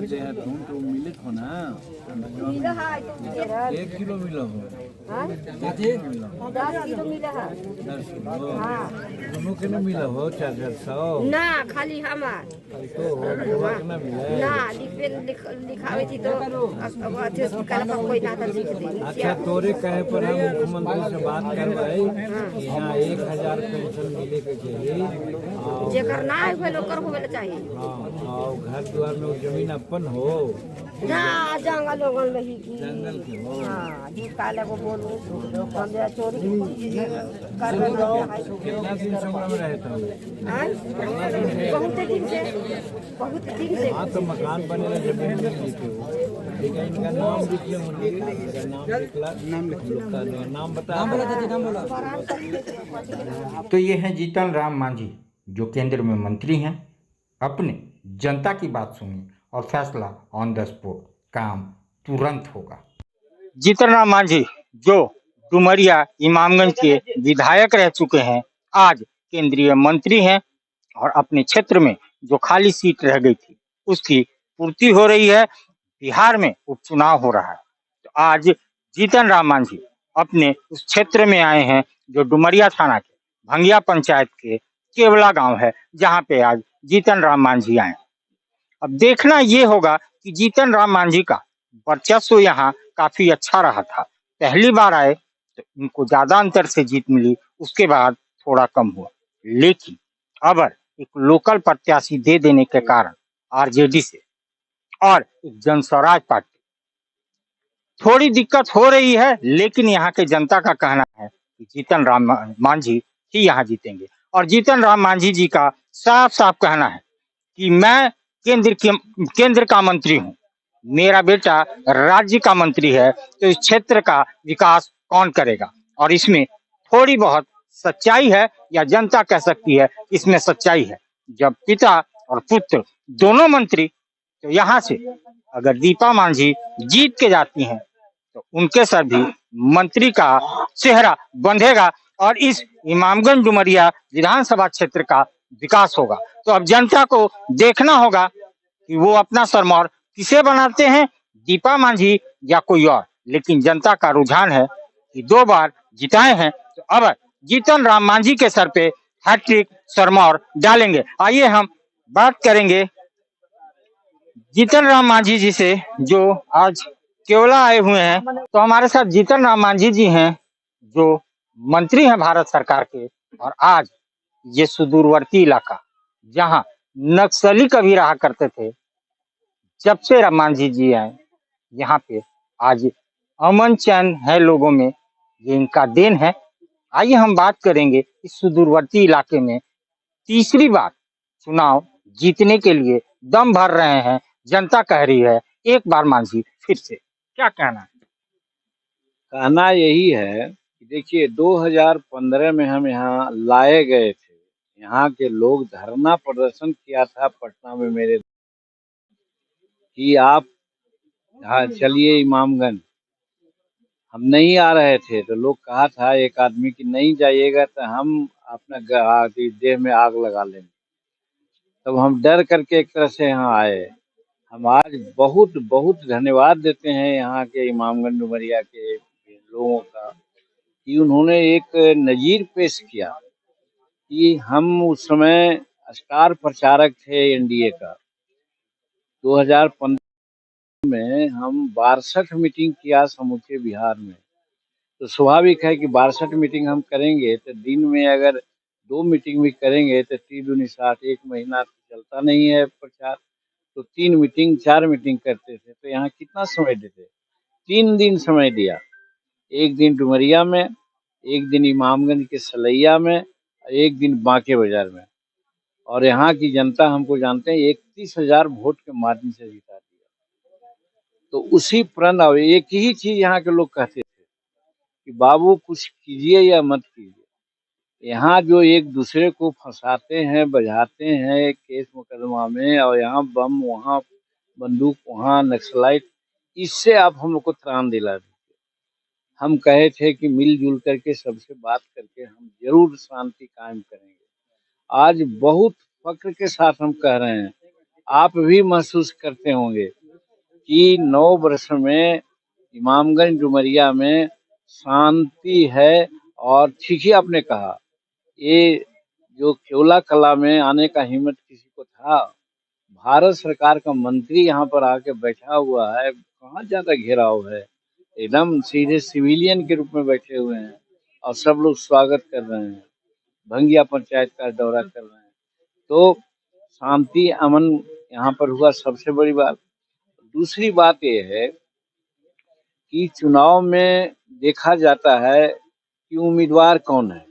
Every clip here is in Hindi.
दे है तुम तो मिले हो ना, 1 किलो मिला हो, 10 किलो मिला है। 10 किलो, दोनों के ना मिला हो 400 ना खाली हमार तो ना मिला ना लिखावे थी तो हॉस्पिटल पर कोई ना था लिख दे। अच्छा तोरे कहे पर हम मुख्यमंत्री से बात करवाई कि यहाँ 1000 पेंशन मिले के चाहिए जेकर ना है लोकर होवे चाहिए। और घर द्वार में जमीन अपन हो ना जंगल लोगन रही की जंगल के हो। हां जी काले को बोलू हम जे चोरी कर कितना दिन से में रहता हूँ बहुत दिन से हाँ तो मकान बने जमीन में लिखे हो ठीक है इनका नाम लिख ले मुझे नाम लिखला नाम बता तो ये हैं जीतन राम मांझी जो केंद्र में मंत्री हैं। अपने जनता की बात सुनिए और फैसला ऑन द स्पॉट, काम तुरंत होगा। जीतन राम मांझी जो डुमरिया इमामगंज के विधायक रह चुके हैं, आज केंद्रीय मंत्री हैं और अपने क्षेत्र में जो खाली सीट रह गई थी उसकी पूर्ति हो रही है। बिहार में उपचुनाव हो रहा है तो आज जीतन राम मांझी अपने उस क्षेत्र में आए हैं जो डुमरिया थाना के भंगिया पंचायत के केवला गांव है, जहां पे आज जीतन राम मांझी आए। अब देखना ये होगा कि जीतन राम मांझी का वर्चस्व यहाँ काफी अच्छा रहा था। पहली बार आए तो उनको ज्यादा अंतर से जीत मिली, उसके बाद थोड़ा कम हुआ, लेकिन अब एक लोकल प्रत्याशी दे देने के कारण आरजेडी से और एक जन स्वराज पार्टी थोड़ी दिक्कत हो रही है, लेकिन यहाँ के जनता का कहना है कि जीतन राम मांझी ही यहाँ जीतेंगे। और जीतन राम मांझी जी का साफ साफ कहना है कि मैं केंद्र का मंत्री हूँ, मेरा बेटा राज्य का मंत्री है, तो इस क्षेत्र का विकास कौन करेगा। और इसमें थोड़ी बहुत सच्चाई है, या जनता कह सकती है इसमें सच्चाई है। जब पिता और पुत्र दोनों मंत्री, तो यहाँ से अगर दीपा मांझी जीत के जाती हैं तो उनके सर भी मंत्री का चेहरा बंधेगा और इस इमामगंज डुमरिया विधानसभा क्षेत्र का विकास होगा। तो अब जनता को देखना होगा कि वो अपना सरमौर किसे बनाते हैं, दीपा मांझी या कोई और। लेकिन जनता का रुझान है कि 2 बार जिताए हैं तो अब जीतन राम मांझी के सर पे हैट्रिक सरमौर डालेंगे। आइए हम बात करेंगे जीतन राम मांझी जी से जो आज केवला आए हुए हैं। तो हमारे साथ जीतन राम मांझी जी हैं जो मंत्री हैं भारत सरकार के, और आज ये सुदूरवर्ती इलाका जहां नक्सली कभी रहा करते थे, जब से राम मांझी जी आए यहाँ पे आज अमन चैन है लोगों में, ये इनका देन है। आइए हम बात करेंगे इस सुदूरवर्ती इलाके में तीसरी बार चुनाव जीतने के लिए दम भर रहे हैं, जनता कह रही है एक बार मांझी फिर से, क्या कहना है? कहना यही है कि देखिए 2015 में हम यहाँ लाए गए थे, यहाँ के लोग धरना प्रदर्शन किया था पटना में मेरे कि आप चलिए इमामगंज। हम नहीं आ रहे थे तो लोग कहा था एक आदमी कि नहीं जाइएगा तो हम अपना देह में आग लगा लेंगे। तब हम डर करके एक तरह से यहाँ आए। हम आज बहुत बहुत धन्यवाद देते हैं यहाँ के इमामगंज डुमरिया के लोगों का कि उन्होंने एक नज़ीर पेश किया कि हम उस समय स्टार प्रचारक थे एनडीए का। 2015 में हम 62 मीटिंग किया समूचे बिहार में। तो स्वाभाविक है कि 62 मीटिंग हम करेंगे तो दिन में अगर 2 मीटिंग भी करेंगे तो 3 दूनी 60, 1 महीना तो चलता नहीं है प्रचार। तो 3 मीटिंग 4 मीटिंग करते थे तो यहाँ कितना समय देते? 3 दिन समय दिया, 1 दिन डुमरिया में, 1 दिन इमामगंज के सलैया में, 1 दिन बांके बाजार में। और यहाँ की जनता हमको जानते हैं 31,000 वोट के मार्जिन से जिता दिया। तो उसी प्रण और एक ही चीज यहाँ के लोग कहते थे कि बाबू कुछ कीजिए या मत कीजिए। यहाँ जो एक दूसरे को फंसाते हैं, बजाते हैं केस मुकदमा में, और यहाँ बम वहाँ बंदूक वहाँ नक्सलाइट, इससे आप हम लोग को त्राण दिला दीजिए। हम कहे थे कि मिलजुल करके सबसे बात करके हम जरूर शांति कायम करेंगे। आज बहुत फक्र के साथ हम कह रहे हैं आप भी महसूस करते होंगे कि 9 वर्ष में इमामगंज डुमरिया में शांति है। और ठीक ही आपने कहा, ये जो केवला कला में आने का हिम्मत किसी को था। भारत सरकार का मंत्री यहाँ पर आके बैठा हुआ है, कहाँ ज्यादा घेराव है, एकदम सीधे सिविलियन के रूप में बैठे हुए हैं और सब लोग स्वागत कर रहे हैं, भंगिया पंचायत का दौरा कर रहे हैं। तो शांति अमन यहाँ पर हुआ, सबसे बड़ी बात। दूसरी बात ये है कि चुनाव में देखा जाता है कि उम्मीदवार कौन है।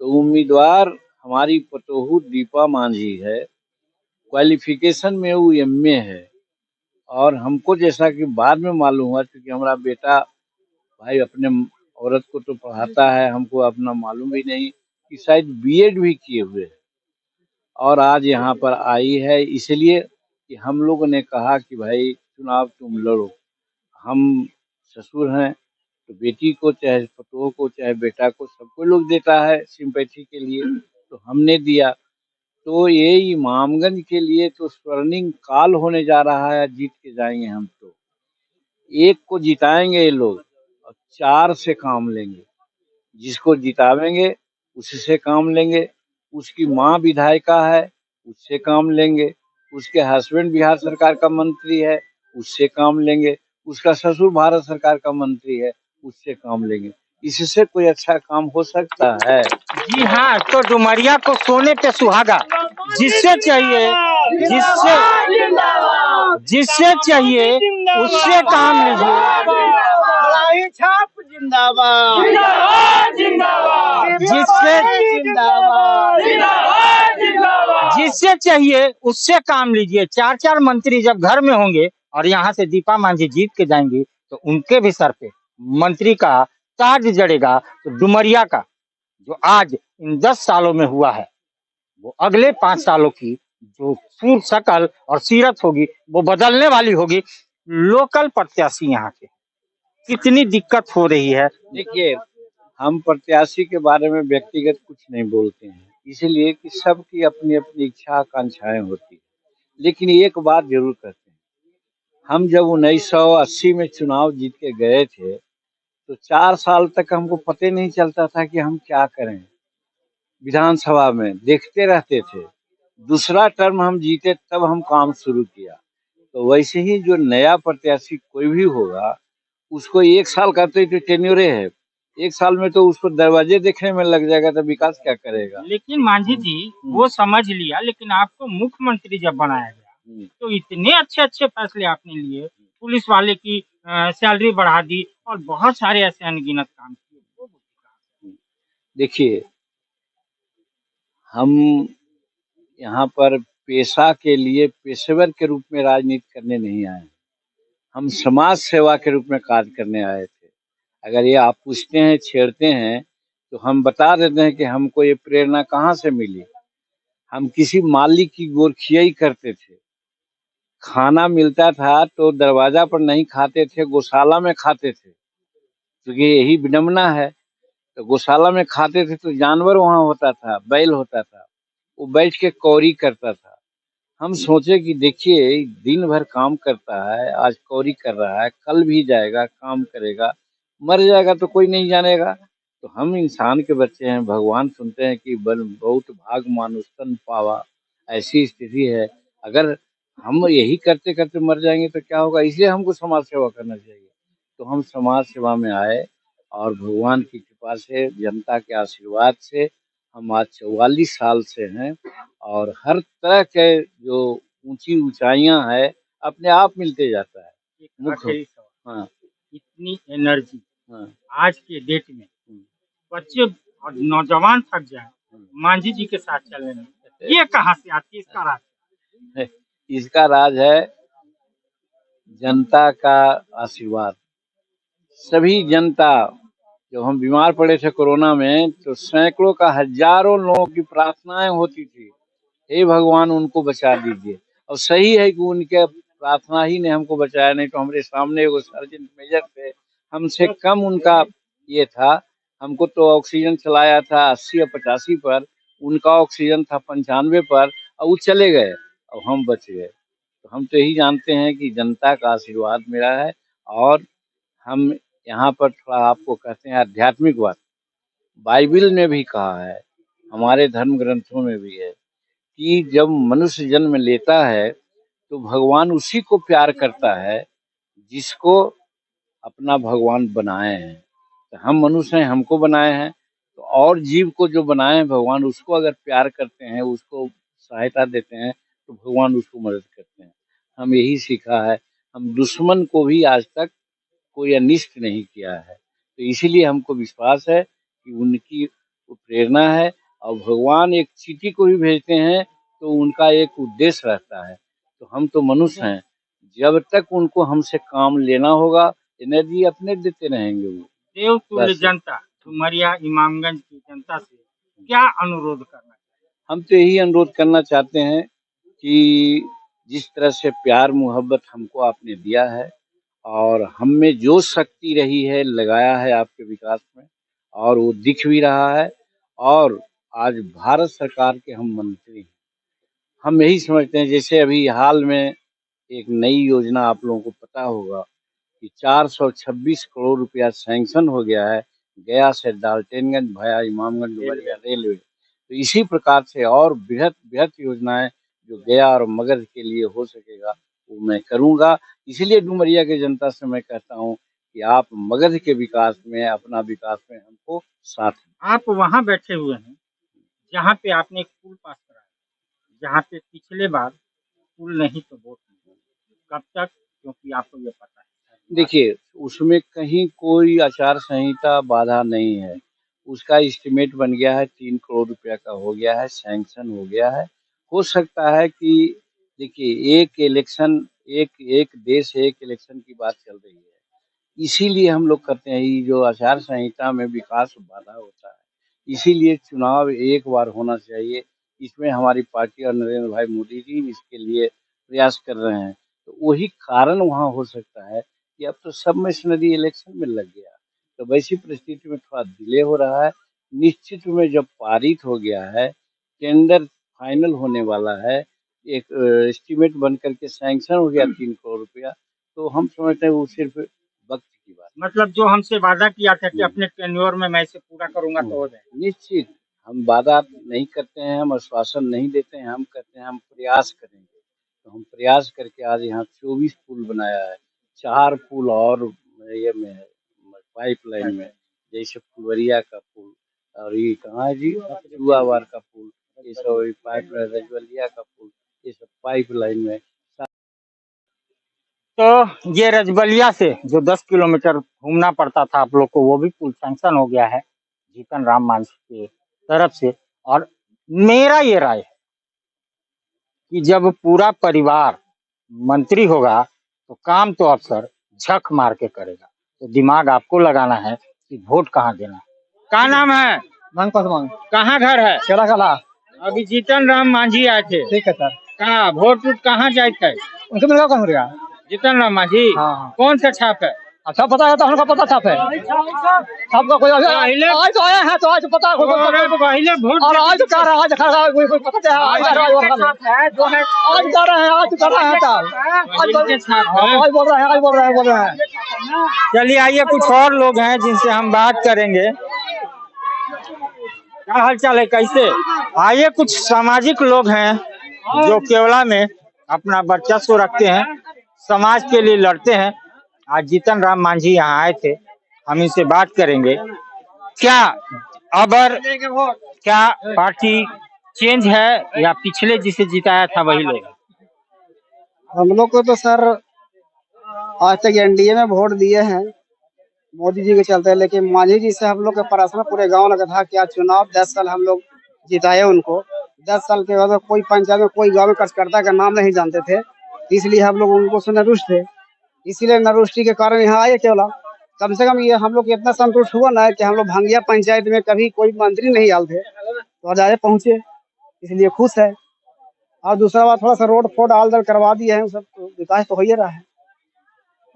तो उम्मीदवार हमारी पतोहू दीपा मांझी है, क्वालिफिकेशन में वो एमए है। और हमको जैसा कि बाद में मालूम हुआ, क्योंकि हमारा बेटा भाई अपने औरत को तो पढ़ाता है, हमको अपना मालूम भी नहीं कि शायद बीएड भी किए हुए है और आज यहाँ पर आई है। इसलिए कि हम लोगों ने कहा कि भाई चुनाव तुम लड़ो। हम ससुर हैं तो बेटी को चाहे पतोह को चाहे बेटा को सबको लोग देता है सिंपैथी के लिए, तो हमने दिया। तो ये इमामगंज के लिए तो स्वर्णिम काल होने जा रहा है, जीत के जाएंगे हम। तो एक को जिताएंगे ये लोग और 4 से काम लेंगे। जिसको जितावेंगे उससे काम लेंगे, उसकी माँ विधायिका है उससे काम लेंगे, उसके हस्बैंड बिहार सरकार का मंत्री है उससे काम लेंगे, उसका ससुर भारत सरकार का मंत्री है उससे काम लेंगे। इससे कोई अच्छा काम हो सकता है? जी हाँ, तो डुमरिया को सोने पे सुहागा जिससे चाहिए, जिससे चाहिए उससे काम लीजिए। छाप जिंदाबाद, जिससे चाहिए उससे काम लीजिए। 4-4 मंत्री जब घर में होंगे और यहाँ से दीपा मांझी जीत के जाएंगी तो उनके भी सर पे मंत्री का ताज जड़ेगा। तो डुमरिया का जो आज इन 10 सालों में हुआ है वो अगले 5 सालों की जो सूर शकल और सीरत होगी वो बदलने वाली होगी। लोकल प्रत्याशी यहाँ के कितनी दिक्कत हो रही है। देखिए, हम प्रत्याशी के बारे में व्यक्तिगत कुछ नहीं बोलते हैं, इसलिए कि सबकी अपनी अपनी इच्छा आकांक्षाएं होती है। लेकिन एक बात जरूर करते हैं, हम जब 1980 में चुनाव जीत के गए थे तो 4 साल तक हमको पता ही नहीं चलता था कि हम क्या करें। विधानसभा में देखते रहते थे। दूसरा टर्म हम जीते तब हम काम शुरू किया। तो वैसे ही जो नया प्रत्याशी कोई भी होगा उसको 1 साल का तो टेन्योरे है, 1 साल में तो उसको दरवाजे देखने में लग जाएगा, तो विकास क्या करेगा। लेकिन मांझी जी वो समझ लिया, लेकिन आपको मुख्यमंत्री जब बनाया गया तो इतने अच्छे अच्छे फैसले आपने लिए, पुलिस वाले की सैलरी बढ़ा दी और बहुत सारे ऐसे अनगिनत काम किए। देखिए, हम यहाँ पर पेशा के लिए पेशेवर के रूप में राजनीति करने नहीं आए, हम समाज सेवा के रूप में कार्य करने आए थे। अगर ये आप पूछते हैं, छेड़ते हैं, तो हम बता देते हैं कि हमको ये प्रेरणा कहाँ से मिली। हम किसी मालिक की गोरखियाई करते थे, खाना मिलता था तो दरवाजा पर नहीं खाते थे, गौशाला में खाते थे, क्योंकि यही विडम्बना है। तो गौशाला में खाते थे तो जानवर वहाँ होता था, बैल होता था, वो बैठ के कौड़ी करता था। हम सोचे कि देखिए दिन भर काम करता है, आज कौड़ी कर रहा है, कल भी जाएगा काम करेगा, मर जाएगा तो कोई नहीं जानेगा। तो हम इंसान के बच्चे हैं, भगवान सुनते हैं कि बल बहुत भाग मानुष तन पावा, ऐसी स्थिति है। अगर हम यही करते करते मर जाएंगे तो क्या होगा, इसलिए हमको समाज सेवा करना चाहिए। तो हम समाज सेवा में आए और भगवान की कृपा से, जनता के आशीर्वाद से हम आज 44 साल से हैं और हर तरह के जो ऊंची ऊंचाइयां है अपने आप मिलते जाता है। आखिरी सवाल, हाँ इतनी एनर्जी हाँ आज के डेट में बच्चे और नौजवान थक जाए मांझी जी के साथ चलने में, ये कहाँ से आती है? इसका राज इसका राज है जनता का आशीर्वाद। सभी जनता, जब हम बीमार पड़े थे कोरोना में तो सैकड़ों का हजारों लोगों की प्रार्थनाएं होती थी, हे भगवान उनको बचा दीजिए। और सही है कि उनके प्रार्थना ही ने हमको बचाया, नहीं तो हमारे सामने वो सर्जन मेजर थे, हमसे कम उनका ये था। हमको तो ऑक्सीजन चलाया था 80 और 85 पर, उनका ऑक्सीजन था 95 पर और वो चले गए। और हम बच गए। तो हम तो यही जानते हैं कि जनता का आशीर्वाद मिला है। और हम यहाँ पर थोड़ा आपको कहते हैं आध्यात्मिक बात, बाइबिल में भी कहा है, हमारे धर्म ग्रंथों में भी है कि जब मनुष्य जन्म लेता है तो भगवान उसी को प्यार करता है जिसको अपना भगवान बनाए हैं। तो हम मनुष्य हैं, हमको बनाए हैं, तो और जीव को जो बनाए हैं भगवान, उसको अगर प्यार करते हैं, उसको सहायता देते हैं, तो भगवान उसको मदद करते हैं। हम यही सीखा है। हम दुश्मन को भी आज तक कोई अनिष्ट नहीं किया है। तो इसीलिए हमको विश्वास है कि उनकी वो प्रेरणा है। और भगवान एक चींटी को भी भेजते हैं तो उनका एक उद्देश्य रहता है। तो हम तो मनुष्य हैं, जब तक उनको हमसे काम लेना होगा, एनर्जी अपने देते रहेंगे वो। देवतुल्य बस जनता डुमरिया इमामगंज की जनता से क्या अनुरोध करना हम तो यही अनुरोध करना चाहते हैं कि जिस तरह से प्यार मोहब्बत हमको आपने दिया है और हम में जो शक्ति रही है लगाया है आपके विकास में, और वो दिख भी रहा है। और आज भारत सरकार के हम मंत्री हैं। हम यही समझते हैं, जैसे अभी हाल में एक नई योजना आप लोगों को पता होगा कि 426 करोड़ रुपया सैंक्शन हो गया है गया से डाल्टनगंज भाया इमामगंज डुमरिया रेलवे। तो इसी प्रकार से और बृहत बृहत योजनाएं जो गया और मगध के लिए हो सकेगा वो मैं करूंगा। इसीलिए डुमरिया के जनता से मैं कहता हूं कि आप मगध के विकास में, अपना विकास में हमको साथ दें। आप वहां बैठे हुए हैं जहां पे आपने एक पुल पास कराया, जहां पे पिछले बार पुल नहीं तो वोट नहीं। कब तक, क्योंकि आपको ये पता है। देखिए, उसमें कहीं कोई आचार संहिता बाधा नहीं है। उसका एस्टीमेट बन गया है, 3 करोड़ रुपया का हो गया है, सैंक्शन हो गया है। हो सकता है कि देखिए, एक इलेक्शन, एक एक देश एक इलेक्शन की बात चल रही है। इसीलिए हम लोग करते हैं, ये जो आचार संहिता में विकास बाधा होता है, इसीलिए चुनाव एक बार होना चाहिए। इसमें हमारी पार्टी और नरेंद्र भाई मोदी जी इसके लिए प्रयास कर रहे हैं। तो वही कारण वहाँ हो सकता है कि अब तो सब मशीनरी इलेक्शन में लग गया। तो वैसी परिस्थिति में थोड़ा डिले हो रहा है। निश्चित में जब पारित हो गया है, टेंडर फाइनल होने वाला है, एक एस्टीमेट बन करके सैंक्शन हो गया 3 करोड़ रुपया, तो हम समझते हैं वो सिर्फ वक्त की बात मतलब जो हमसे वादा किया था कि अपने टेन्योर में मैं इसे पूरा करूंगा तो हो है। जाएगा। निश्चित हम वादा नहीं करते हैं, हम आश्वासन नहीं देते हैं, हम कहते हैं हम प्रयास करेंगे। तो हम प्रयास करके आज यहाँ 24 पुल बनाया है। 4 पुल और ये में है, पाइपलाइन में, जैसे फुलवरिया का पुल, और ये कहाँ है जी, जुआवार का पुल, ये सब पाइप, रजवलिया का पुल, ये सब पाइपलाइन में। तो ये रजबलिया से जो 10 किलोमीटर घूमना पड़ता था आप लोग को, वो भी पुल सैंक्शन हो गया है जीतन राम मांझी की तरफ से। और मेरा ये राय है कि जब पूरा परिवार मंत्री होगा तो काम तो अफसर झक मार के करेगा। तो दिमाग आपको लगाना है कि वोट कहाँ देना है। क्या नाम है? मन पसमान कहाँ घर है? केला कला। अभी जीतन राम मांझी आए थे, ठीक है सर। कहाँ वोट कहाँ जाए थे? उनके मिलगा कौन हो गया? जीतन राम मांझी। हाँ। कौन सा छाप है? अच्छा पता है, तो हमको पता छाप है सबका। कोई आज तो आया है, तो आज पता पहले वोट और आज कह रहा है, आज खा रहा है, कोई पता है आज कह रहा है, जो है आज कर रहे हैं, आज कर रहे हैं, आज बोल रहे हैं, आज बोल रहे हैं। चलिए आइए, कुछ और लोग हैं जिनसे हम बात करेंगे। क्या हाल चाल है, कैसे? आइए, कुछ सामाजिक लोग हैं जो केवला में अपना वर्चस्व रखते हैं, समाज के लिए लड़ते हैं। आज जीतन राम मांझी यहाँ आए थे, हम इनसे बात करेंगे। क्या क्या पार्टी चेंज है या पिछले जिसे जिताया था वही लोग? हम लोग को तो सर आज तक एनडीए में वोट दिए हैं मोदी जी के चलते, लेकिन मांझी जी से हम लोग का प्रश्न पूरे गांव लगा था क्या चुनाव 10 साल हम लोग जिताए उनको। 10 साल के बाद कोई पंचायत में, कोई गांव में कार्यकर्ता का नाम नहीं जानते थे, इसलिए हम लोग उनको से नरुष्ट थे। इसीलिए नरुष्टि के कारण यहाँ आए केवला। कम से कम ये हम लोग इतना संतुष्ट हुआ ना कि हम लोग भंगिया पंचायत में कभी कोई मंत्री नहीं आए थे, तो आज आए पहुंचे, इसलिए खुश है। और दूसरा बात, थोड़ा सा रोड फोड आल दल करवा दिए हैं, सब तो विकास तो हो ही रहा है।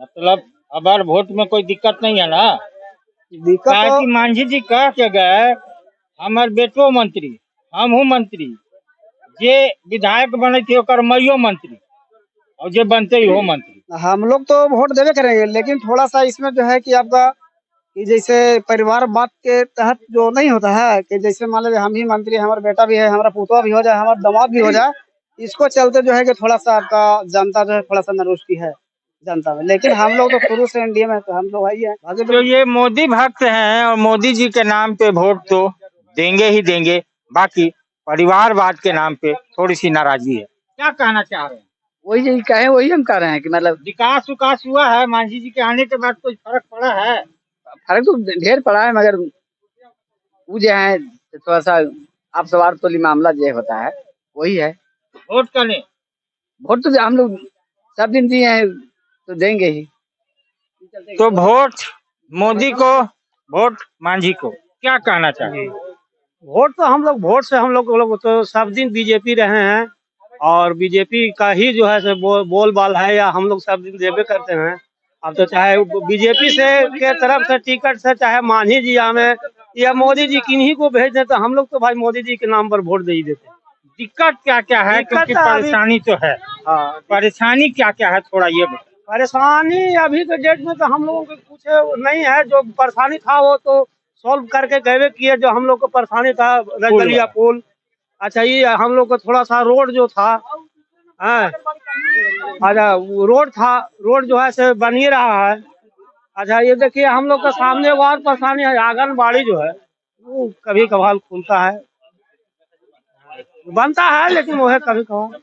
मतलब अब वोट में कोई दिक्कत नहीं है ना? दिक्कत तो मांझी जी कह के गए हमारे बेटो मंत्री, हम हूँ मंत्री, जे विधायक बने थे ओकर मइयो मंत्री और जे बनते ही हो मंत्री। हम लोग तो वोट देवे करेंगे, लेकिन थोड़ा सा इसमें जो है कि आपका कि जैसे परिवार बात के तहत जो नहीं होता है कि जैसे मान लीजिए हम ही मंत्री हैं, हमारा बेटा भी है, हमारा पुतवा भी हो जाए, हमारा दामाद भी हो जाए, इसको चलते जो है कि थोड़ा सा आपका जनता जो है थोड़ा सा नाराजगी है जनता में। लेकिन हम लोग तो शुरू से एनडीए में तो हम लोग है ही है। बाकी तो ये मोदी भक्त हैं और मोदी जी के नाम पे वोट तो देंगे ही देंगे, बाकी परिवारवाद के नाम पे थोड़ी सी नाराजगी है। क्या कहना चाह रहे हैं? वही यही कहे, वही हम कह रहे हैं कि मतलब विकास विकास हुआ है मांझी जी के आने के बाद, कुछ फर्क पड़ा है? फर्क तो ढेर पड़ा है, मगर वो जो है थोड़ा सा आप सवार तोली मामला जो होता है वही है। वोट करने वोट तो हम लोग सब दिन दिए हैं तो देंगे ही। तो वोट मोदी को, वोट मांझी को, क्या कहना चाहिए? वोट तो हम लोग तो सब दिन बीजेपी रहे हैं और बीजेपी का ही जो है से बोल बाल है, या हम लोग सब दिन देवे करते हैं। अब तो चाहे बीजेपी से के तरफ से टिकट से चाहे मांझी जी हमें या मोदी जी किन्हीं को भेज दें, तो हम लोग तो भाई मोदी जी के नाम पर वोट दे ही देते हैं। दिक्कत क्या क्या है? क्योंकि परेशानी तो है। हाँ, परेशानी क्या क्या है थोड़ा ये बताओ। परेशानी अभी के डेट में तो हम लोगों को कुछ नहीं है। जो परेशानी था वो तो सॉल्व करके गए किए। जो हम लोग को परेशानी था रजगलिया पुल, अच्छा ये हम लोग को थोड़ा सा रोड जो था, अच्छा वो रोड जो है से बन ही रहा है। अच्छा ये देखिए हम लोग के सामने एक और परेशानी है, आंगनबाड़ी जो है वो कभी कभार खुलता है, बनता है लेकिन वो है कभी कभार।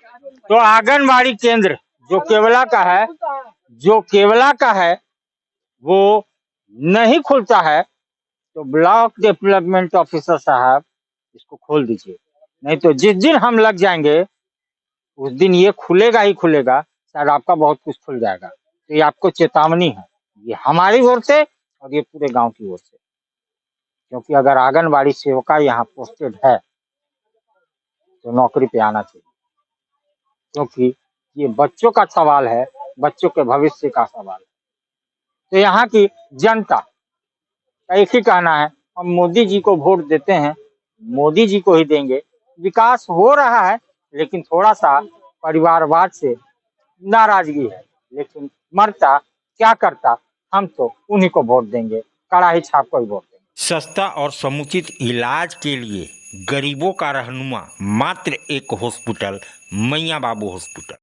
तो आंगनबाड़ी केंद्र जो केवला का है वो नहीं खुलता है, तो ब्लॉक डेवलपमेंट ऑफिसर साहब इसको खोल दीजिए, नहीं तो जिस दिन हम लग जाएंगे उस दिन ये खुलेगा ही खुलेगा, शायद आपका बहुत कुछ खुल जाएगा। तो ये आपको चेतावनी है, ये हमारी ओर से और ये पूरे गांव की ओर से। क्योंकि अगर आंगनबाड़ी सेविका यहाँ पोस्टेड है तो नौकरी पे आना चाहिए, क्योंकि ये बच्चों का सवाल है, बच्चों के भविष्य का सवाल है। तो यहाँ की जनता का एक ही कहना है, हम मोदी जी को वोट देते हैं, मोदी जी को ही देंगे। विकास हो रहा है लेकिन थोड़ा सा परिवारवाद से नाराजगी है, लेकिन मरता क्या करता, हम तो उन्हीं को वोट देंगे, कड़ाही छाप को ही वोट देंगे। सस्ता और समुचित इलाज के लिए गरीबों का रहनुमा मात्र एक हॉस्पिटल, मैया बाबू हॉस्पिटल।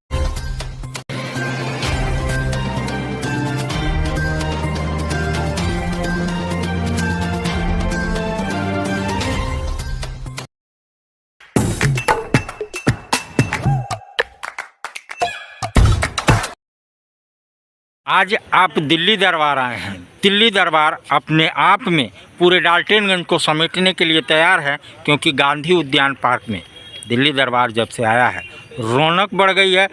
आज आप दिल्ली दरबार आए हैं। दिल्ली दरबार अपने आप में पूरे डाल्टनगंज को समेटने के लिए तैयार है, क्योंकि गांधी उद्यान पार्क में दिल्ली दरबार जब से आया है रौनक बढ़ गई है।